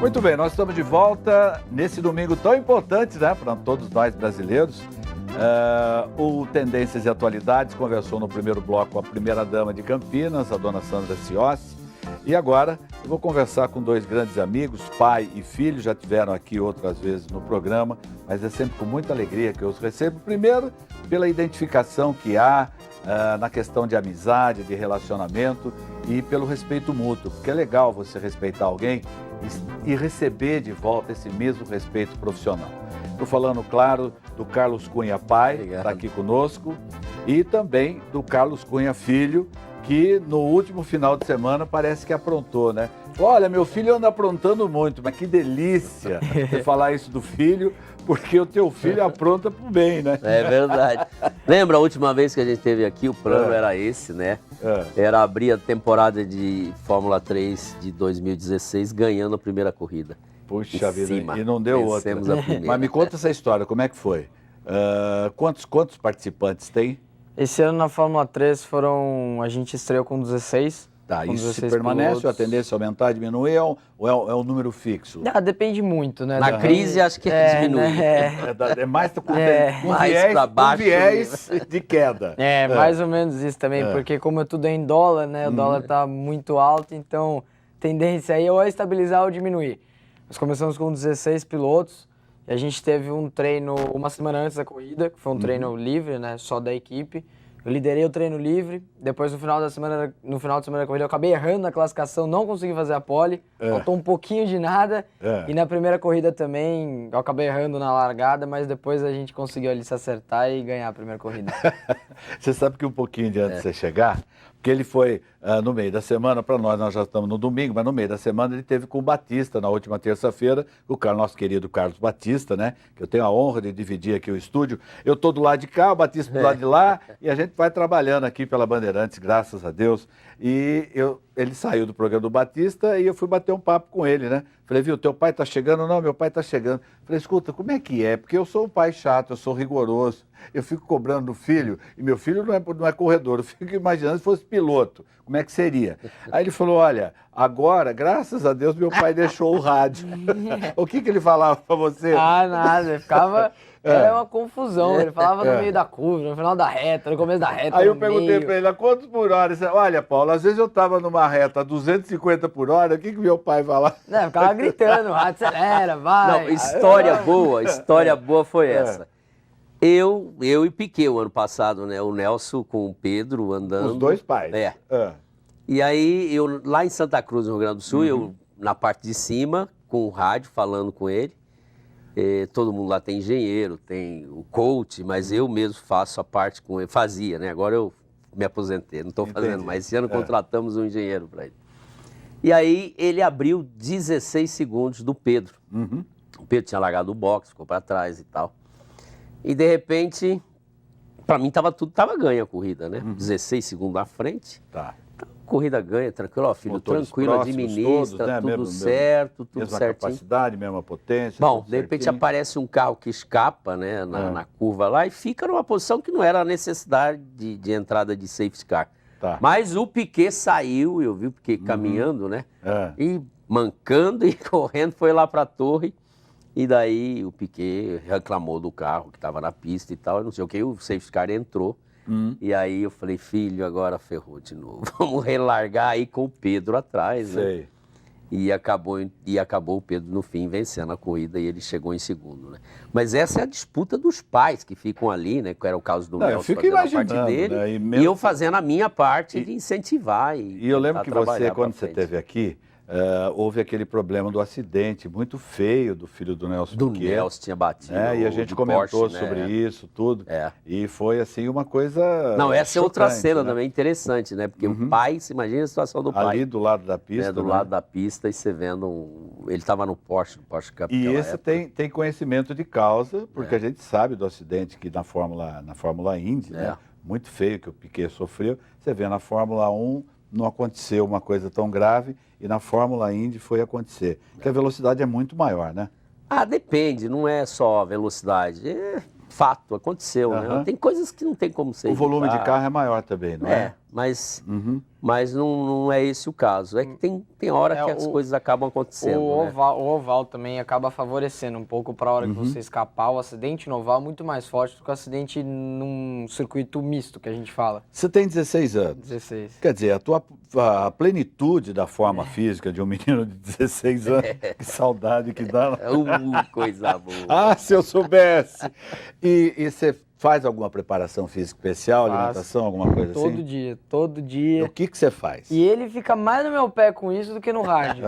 Muito bem, nós estamos de volta nesse domingo tão importante, né, para todos nós brasileiros. O Tendências e Atualidades conversou no primeiro bloco com a primeira-dama de Campinas, a dona Sandra Ciossi. E agora eu vou conversar com dois grandes amigos, pai e filho, já tiveram aqui outras vezes no programa, mas é sempre com muita alegria que eu os recebo. Primeiro, pela identificação que há na questão de amizade, de relacionamento e pelo respeito mútuo, porque é legal você respeitar alguém e receber de volta esse mesmo respeito profissional. Estou falando, claro, do Carlos Cunha pai, que está aqui conosco, e também do Carlos Cunha filho, que no último final de semana parece que aprontou, né? Olha, meu filho anda aprontando muito, mas que delícia você falar isso do filho, porque o teu filho apronta pro bem, né? É verdade. Lembra a última vez que a gente esteve aqui, o plano era esse, né? Era abrir a temporada de Fórmula 3 de 2016 ganhando a primeira corrida. Puxa vida, e não deu outra. Mas me conta essa história, como é que foi? Quantos participantes tem? Esse ano na Fórmula 3 a gente estreou com 16. Tá, isso se permanece, pilotos. A tendência é aumentar, diminuir, ou é um número fixo? Depende muito, né? Na crise acho que diminui. É mais com viés de queda. Mais ou menos isso também, porque como tudo é em dólar, né? O dólar tá muito alto, então tendência aí ou é estabilizar ou diminuir. Nós começamos com 16 pilotos e a gente teve um treino uma semana antes da corrida, que foi um treino livre, né? Só da equipe. Eu liderei o treino livre, depois no final de semana da corrida eu acabei errando na classificação, não consegui fazer a pole, faltou um pouquinho de nada, e na primeira corrida também eu acabei errando na largada, mas depois a gente conseguiu ali se acertar e ganhar a primeira corrida. Você sabe que um pouquinho de antes de você chegar, porque ele foi no meio da semana, para nós já estamos no domingo, mas no meio da semana ele teve com o Batista, na última terça-feira, o nosso querido Carlos Batista, né? Que eu tenho a honra de dividir aqui o estúdio. Eu estou do lado de cá, o Batista do lado de lá, e a gente vai trabalhando aqui pela Bandeirantes, graças a Deus. E ele saiu do programa do Batista e eu fui bater um papo com ele, né? Falei, viu, teu pai tá chegando? Não, meu pai tá chegando. Falei, escuta, como é que é? Porque eu sou um pai chato, eu sou rigoroso, eu fico cobrando do filho, e meu filho não é corredor, eu fico imaginando se fosse piloto, como é que seria? Aí ele falou, olha, agora, graças a Deus, meu pai deixou o rádio. O que ele falava pra você? Nada, ficava... Era uma confusão, ele falava no meio da curva, no final da reta, no começo da reta. Aí eu perguntei pra ele, a quantos por hora? Ele, olha, Paulo, às vezes eu tava numa reta a 250 por hora, o que meu pai falava? Não, ficava gritando, o rádio acelera, vai. Não, história boa foi essa. Eu e Piquet o ano passado, né? O Nelson com o Pedro andando. Os dois pais. E aí, eu lá em Santa Cruz, no Rio Grande do Sul, eu na parte de cima, com o rádio, falando com ele. Todo mundo lá tem engenheiro, tem o coach, mas eu mesmo faço a parte com ele. Fazia, né? Agora eu me aposentei, não estou fazendo mais. Esse ano contratamos um engenheiro para ele. E aí ele abriu 16 segundos do Pedro. O Pedro tinha largado o box, ficou para trás e tal. E de repente, para mim tava ganha a corrida, né? 16 segundos à frente. Tá. Corrida ganha, tranquilo, ó, filho, motores tranquilo, próximos, administra, todos, né? tudo certo, tudo mesma certinho. Capacidade, mesma potência. Bom, de repente aparece um carro que escapa, né, na curva lá e fica numa posição que não era a necessidade de entrada de safety car. Tá. Mas o Piquet saiu, eu vi o Piquet caminhando, né, e mancando e correndo, foi lá para a torre. E daí o Piquet reclamou do carro que estava na pista e tal, não sei o que, o safety car entrou. E aí eu falei, filho, agora ferrou de novo. Vamos relargar aí com o Pedro atrás, né? E acabou o Pedro no fim vencendo a corrida e ele chegou em segundo, né? Mas essa é a disputa dos pais que ficam ali, né? Que era o caso do Nelson fazendo a parte dele, né? E eu fazendo a minha parte de incentivar e eu lembro que você, quando você esteve aqui, houve aquele problema do acidente muito feio do filho do Nelson Piquet. Do Nelson tinha batido. E a gente comentou Porsche, sobre isso, tudo. E foi assim uma coisa. Não, essa é outra cena, né? Também interessante, né? Porque o pai, se imagina a situação do pai. Ali do lado da pista. Do lado da pista e você vendo. Ele estava no Porsche Cup. E esse tem conhecimento de causa, porque a gente sabe do acidente que na Fórmula Indy, né? Muito feio que o Piquet sofreu. Você vê na Fórmula 1. Não aconteceu uma coisa tão grave e na Fórmula Indy foi acontecer. Porque a velocidade é muito maior, né? Depende, não é só a velocidade. É fato, aconteceu, né? Tem coisas que não tem como ser. O volume de carro é maior também, não é? mas não é esse o caso. É que tem hora que as coisas acabam acontecendo. O oval também acaba favorecendo um pouco para a hora que você escapar. O acidente no oval é muito mais forte do que o acidente num circuito misto, que a gente fala. Você tem 16 anos. 16. Quer dizer, a plenitude da forma física de um menino de 16 anos, que saudade que dá. Coisa boa. Ah, se eu soubesse! E você faz alguma preparação física especial, alimentação, alguma coisa assim? Todo dia. O que você faz? E ele fica mais no meu pé com isso do que no rádio.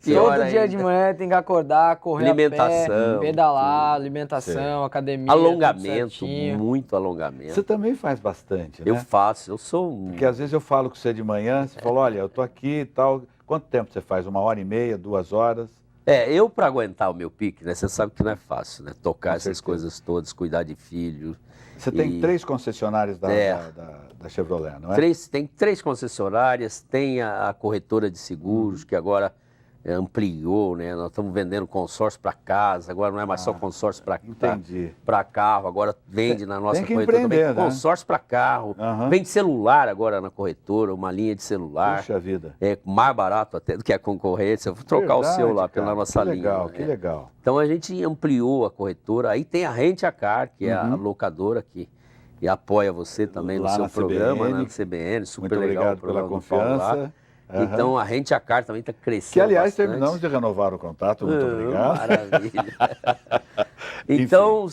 Todo dia de manhã tem que acordar, correr alimentação, a pé, pedalar, alimentação, academia. Alongamento, muito alongamento. Você também faz bastante, né? Eu faço, eu sou um... Porque às vezes eu falo com você de manhã, você fala, olha, eu tô aqui e tal. Quanto tempo você faz? 1h30, 2 horas? Eu para aguentar o meu pique, né? Você sabe que não é fácil, né? Tocar essas coisas todas, cuidar de filho. Você tem 3 concessionárias da Chevrolet, não é? Tem 3 concessionárias, tem a corretora de seguros, que agora ampliou, né? Nós estamos vendendo consórcio para casa, agora não é mais só consórcio para carro, agora vende na nossa corretora também, né? Consórcio para carro, vende celular agora na corretora, uma linha de celular. Puxa vida. É mais barato até do que a concorrência. Eu vou trocar o seu lá pela nossa linha. Legal, que legal. Então a gente ampliou a corretora, aí tem a Rent a Car, que é a locadora que apoia você também lá no seu programa, CBN, né? No CBN, super muito legal. Obrigado pela confiança. Então a Rent a Car também está crescendo. Que, aliás, bastante. terminamos de renovar o contato. Muito obrigado. Maravilha. Então,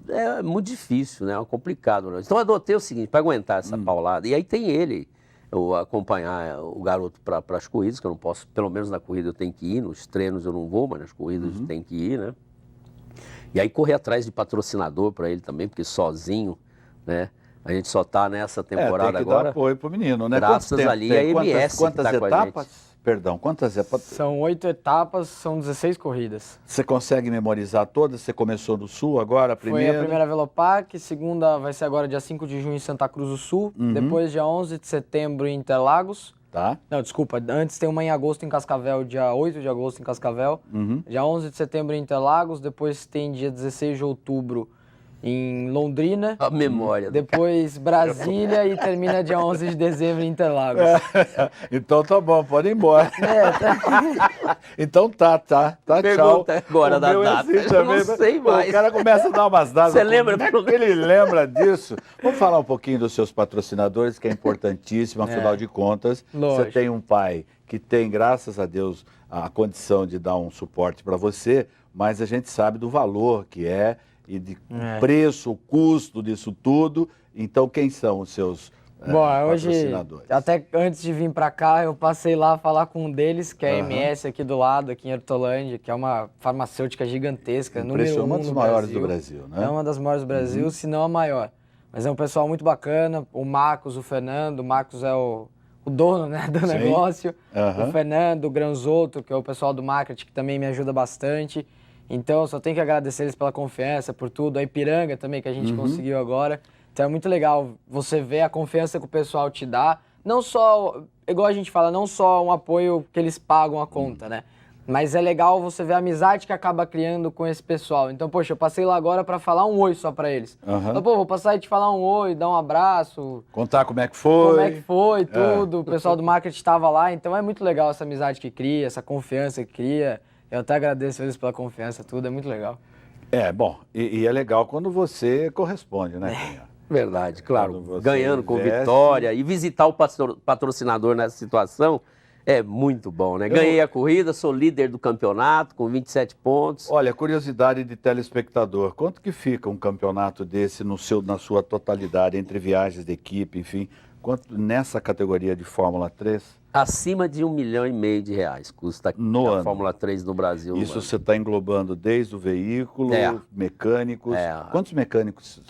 é muito difícil, né? É complicado. Né? Então, eu adotei o seguinte, para aguentar essa paulada. E aí tem ele, eu acompanhar o garoto para as corridas, que eu não posso, pelo menos na corrida eu tenho que ir, nos treinos eu não vou, mas nas corridas eu tenho que ir, né? E aí correr atrás de patrocinador para ele também, porque sozinho, né? A gente só está nessa temporada tem que agora. Dar apoio pro menino, né? Graças ali a MS. Quantas etapas? Perdão, quantas etapas? São 8 etapas, são 16 corridas. Você consegue memorizar todas? Você começou do Sul agora, a primeira? Foi a primeira Velopark, segunda vai ser agora dia 5 de junho em Santa Cruz do Sul, depois dia 11 de setembro em Interlagos. Tá. Não, desculpa, antes tem uma em agosto em Cascavel, dia 8 de agosto em Cascavel. Dia 11 de setembro em Interlagos, depois tem dia 16 de outubro em Londrina. A memória. Depois Brasília e termina dia 11 de dezembro em Interlagos. Então tá bom, pode ir embora. Então tá, Pergunta tchau. Agora da data. Eu não sei mais. O cara começa a dar umas datas. Você lembra? Como é que ele lembra disso? Vamos falar um pouquinho dos seus patrocinadores, que é importantíssimo, afinal de contas. Lógico. Você tem um pai que tem, graças a Deus, a condição de dar um suporte para você, mas a gente sabe do valor que é e de preço, o custo disso tudo. Então, quem são os seus patrocinadores? Até antes de vir para cá, eu passei lá a falar com um deles, que é a MS aqui do lado, aqui em Hortolândia, que é uma farmacêutica gigantesca, número 1 uma das maiores do Brasil, né? É uma das maiores do Brasil, se não a maior. Mas é um pessoal muito bacana, o Marcos, o Fernando, o Marcos é o dono, né, do negócio, o Fernando, o Granzotto, que é o pessoal do marketing, que também me ajuda bastante. Então, eu só tenho que agradecer eles pela confiança, por tudo. A Ipiranga também, que a gente conseguiu agora. Então, é muito legal você ver a confiança que o pessoal te dá. Não só, igual a gente fala, não só um apoio que eles pagam a conta, né? Mas é legal você ver a amizade que acaba criando com esse pessoal. Então, poxa, eu passei lá agora para falar um oi só para eles. Então, pô, vou passar e te falar um oi, dar um abraço. Contar como é que foi. Como é que foi, tudo. O pessoal do marketing estava lá. Então, é muito legal essa amizade que cria, essa confiança que cria. Eu até agradeço eles pela confiança, tudo, é muito legal. Bom, e é legal quando você corresponde, né, Cunha? Verdade, claro. Ganhando com vitória e visitar o patrocinador nessa situação é muito bom, né? Ganhei a corrida, sou líder do campeonato com 27 pontos. Olha, curiosidade de telespectador, quanto que fica um campeonato desse na sua totalidade, entre viagens de equipe, enfim, quanto nessa categoria de Fórmula 3? Acima de R$1,5 milhão custa a Fórmula 3 no Brasil. Isso você está englobando desde o veículo, mecânicos. Quantos mecânicos?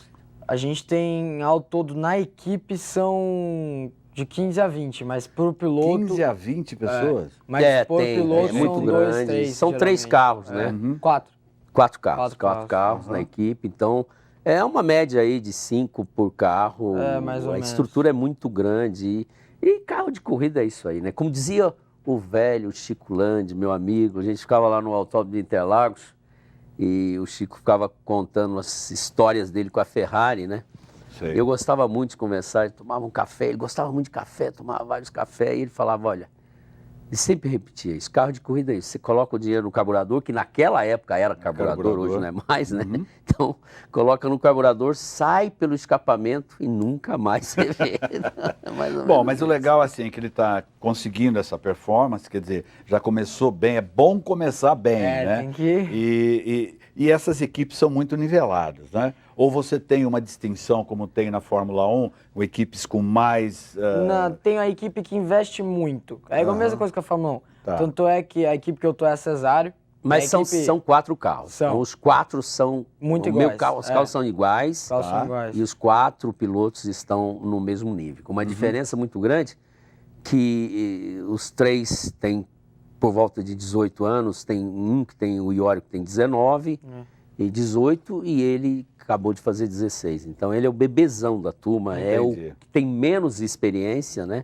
A gente tem, ao todo, na equipe, são de 15 a 20, mas por piloto... 15 a 20 pessoas? Mas por piloto muito são grande. 2, 3, são 3 carros, né? 4. 4 carros. 4 carros na equipe, então... É uma média aí de 5 por carro. Mais ou menos. A estrutura é muito grande. E carro de corrida é isso aí, né? Como dizia o velho Chico Landi, meu amigo, a gente ficava lá no Autódromo de Interlagos e o Chico ficava contando as histórias dele com a Ferrari, né? Sei. Eu gostava muito de conversar, tomava um café, ele gostava muito de café, tomava vários cafés, e ele falava, olha, ele sempre repetia isso, carro de corrida é isso, você coloca o dinheiro no carburador, que naquela época era carburador, hoje não é mais, né? Então, coloca no carburador, sai pelo escapamento e nunca mais você vê. Bom, mas o legal assim é que ele está conseguindo essa performance, quer dizer, já começou bem, é bom começar bem, né? Tem que... E essas equipes são muito niveladas, né? Ou você tem uma distinção, como tem na Fórmula 1, com equipes com mais... Não, tem a equipe que investe muito. É igual a mesma coisa que a Fórmula 1. Tá. Tanto é que a equipe que eu tô é a Cesário. Mas são 4 carros. São. Então, os 4 são... Muito o iguais. Meu carro, os carros são iguais. Os carros são iguais. E os 4 pilotos estão no mesmo nível. Com uma diferença muito grande, que os 3 têm por volta de 18 anos, tem um que tem o Iório que tem 19 e 18 e ele acabou de fazer 16. Então ele é o bebezão da turma, é o que tem menos experiência, né?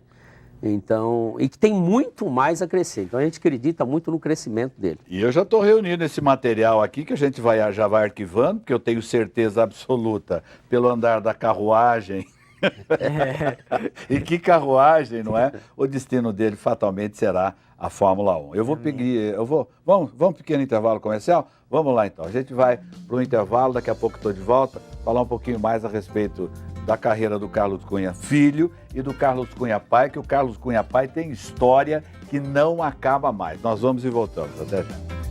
Então, e que tem muito mais a crescer. Então a gente acredita muito no crescimento dele. E eu já estou reunindo esse material aqui que a gente já vai arquivando, porque eu tenho certeza absoluta, pelo andar da carruagem. E que carruagem, não é? O destino dele fatalmente será a Fórmula 1. Eu vou pedir, vamos um pequeno intervalo comercial? Vamos lá então, a gente vai para o intervalo, daqui a pouco estou de volta, falar um pouquinho mais a respeito da carreira do Carlos Cunha filho e do Carlos Cunha pai, que o Carlos Cunha pai tem história que não acaba mais. Nós vamos e voltamos, até já.